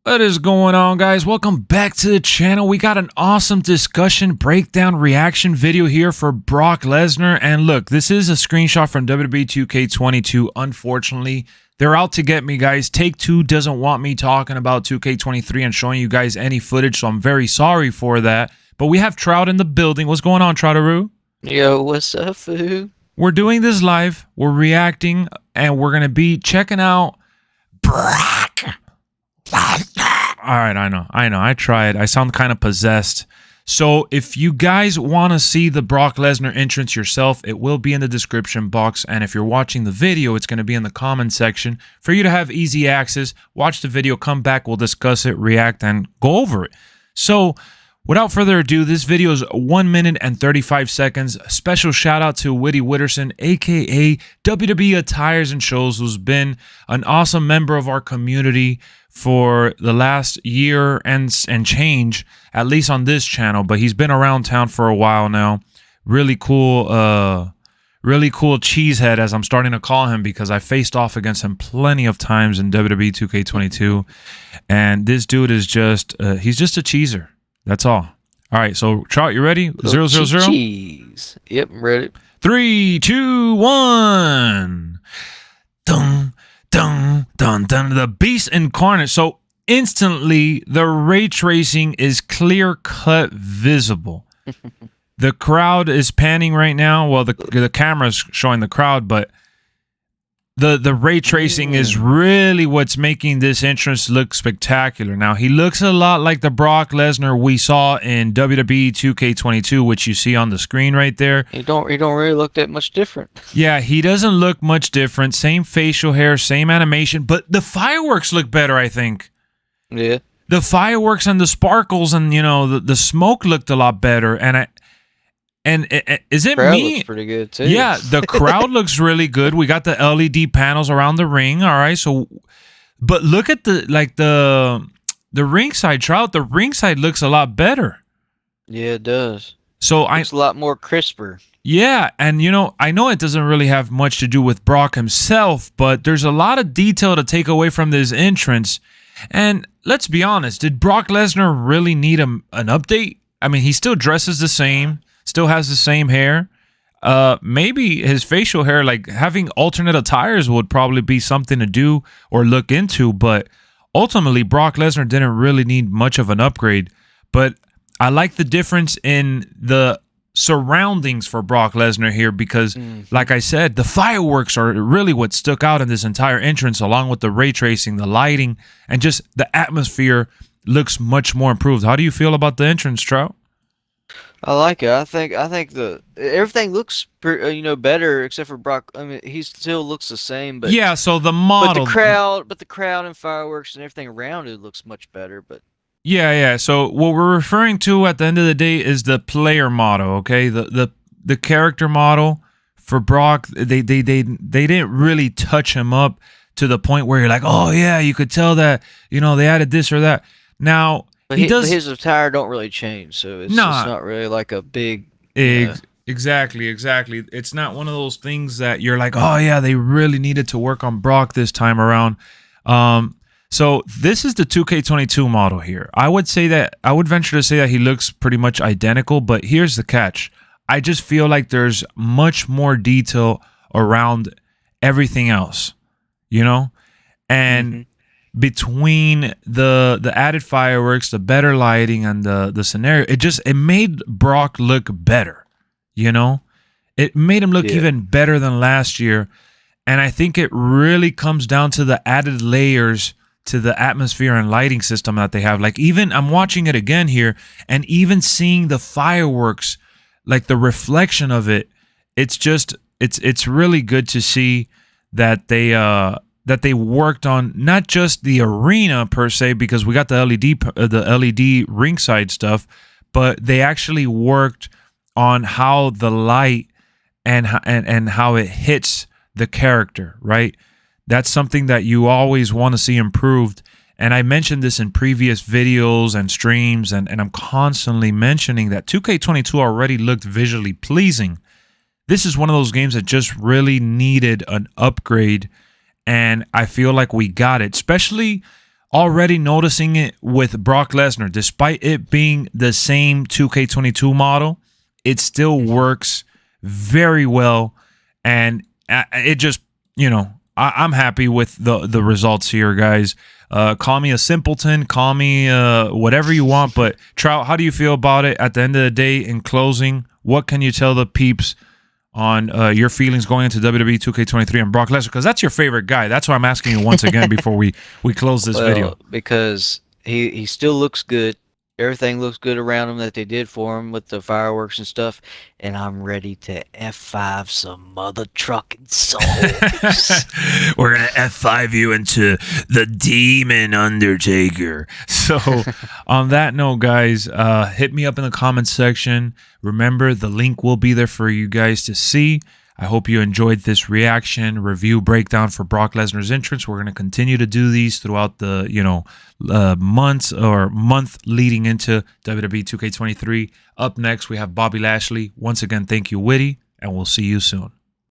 What is going on, guys? Welcome back to the channel. We got an awesome discussion, breakdown, reaction video here for Brock Lesnar. And look, this is a screenshot from WWE 2k23. Unfortunately, they're out to get me, guys. Take-Two doesn't want me talking about 2k23 and showing you guys any footage, so I'm very sorry for that. But we have Trout in the building. What's going on, Troutaroo? Yo, what's up, foo? We're doing this live. We're reacting, and we're going to be checking out Brock Lesnar. All right, I know. I tried. I sound kind of possessed. So if you guys want to see the Brock Lesnar entrance yourself, it will be in the description box. And if you're watching the video, it's going to be in the comment section for you to have easy access. Watch the video, come back, we'll discuss it, react, and go over it. So without further ado, this video is 1 minute and 35 seconds. Special shout out to Whitty Witterson, aka WWE Attires and Shows, who's been an awesome member of our community for the last year and change, at least on this channel. But he's been around town for a while now. Really cool cheesehead, as I'm starting to call him, because I faced off against him plenty of times in WWE 2k22. And this dude is just he's just a cheeser. That's all. All right, so Trout, you ready? 0, 0, 0. Cheese. Yep, I'm ready. 3, 2, 1. Dun, dun, dun, dun. The beast incarnate. So instantly, the ray tracing is clear-cut visible. The crowd is panning right now. Well, the camera's showing the crowd, but the ray tracing is really what's making this entrance look spectacular. Now, he looks a lot like the Brock Lesnar we saw in WWE 2k22, which you see on the screen right there. He don't really look that much different. Yeah, he doesn't look much different. Same facial hair, same animation, but the fireworks look better, I think. Yeah. The fireworks and the sparkles and, you know, the smoke looked a lot better. And is it crowd me? Looks pretty good too. Yeah, the crowd looks really good. We got the LED panels around the ring. All right, so but look at the ringside, Trout. The ringside looks a lot better. Yeah, it does. So It's a lot more crisper. Yeah, and you know, I know it doesn't really have much to do with Brock himself, but there's a lot of detail to take away from this entrance. And let's be honest, did Brock Lesnar really need an update? I mean, he still dresses the same. Still has the same hair. Maybe his facial hair, like having alternate attires, would probably be something to do or look into. But ultimately, Brock Lesnar didn't really need much of an upgrade. But I like the difference in the surroundings for Brock Lesnar here because, like I said, the fireworks are really what stuck out in this entire entrance, along with the ray tracing, the lighting, and just the atmosphere looks much more improved. How do you feel about the entrance, Trout? I like it. I think everything looks better except for Brock. I mean, he still looks the same, but yeah. So the model, but the crowd and fireworks and everything around it looks much better. But yeah. So what we're referring to at the end of the day is the player model. Okay, the character model for Brock. They didn't really touch him up to the point where you're like, oh yeah, you could tell that they added this or that. Now. But his attire don't really change, so it's not really like a big... Exactly. It's not one of those things that you're like, oh yeah, they really needed to work on Brock this time around. So this is the 2K22 model here. I would venture to say that he looks pretty much identical, but here's the catch. I just feel like there's much more detail around everything else, and... between the added fireworks, the better lighting, and the scenario, it made Brock look better. It made him look even better than last year. And I think it really comes down to the added layers to the atmosphere and lighting system that they have. Like, even I'm watching it again here, and even seeing the fireworks, like the reflection of it, it's really good to see that they worked on not just the arena per se, because we got the LED ringside stuff, but they actually worked on how the light and how it hits the character, right? That's something that you always want to see improved. And I mentioned this in previous videos and streams, and I'm constantly mentioning that 2K22 already looked visually pleasing. This is one of those games that just really needed an upgrade, and I feel like we got it, especially already noticing it with Brock Lesnar. Despite it being the same 2K22 model, it still works very well, and it just, I'm happy with the results here, guys. Call me a simpleton, call me whatever you want, but Trout, how do you feel about it at the end of the day? In closing, what can you tell the peeps on your feelings going into WWE 2K23 and Brock Lesnar? Because that's your favorite guy. That's why I'm asking you once again before we close this video. Because he still looks good. Everything looks good around him that they did for him with the fireworks and stuff. And I'm ready to F5 some mother trucking souls. We're going to F5 you into the Demon Undertaker. So on that note, guys, hit me up in the comments section. Remember, the link will be there for you guys to see. I hope you enjoyed this reaction, review, breakdown for Brock Lesnar's entrance. We're going to continue to do these throughout the, month leading into WWE 2K23. Up next, we have Bobby Lashley. Once again, thank you, Witty, and we'll see you soon.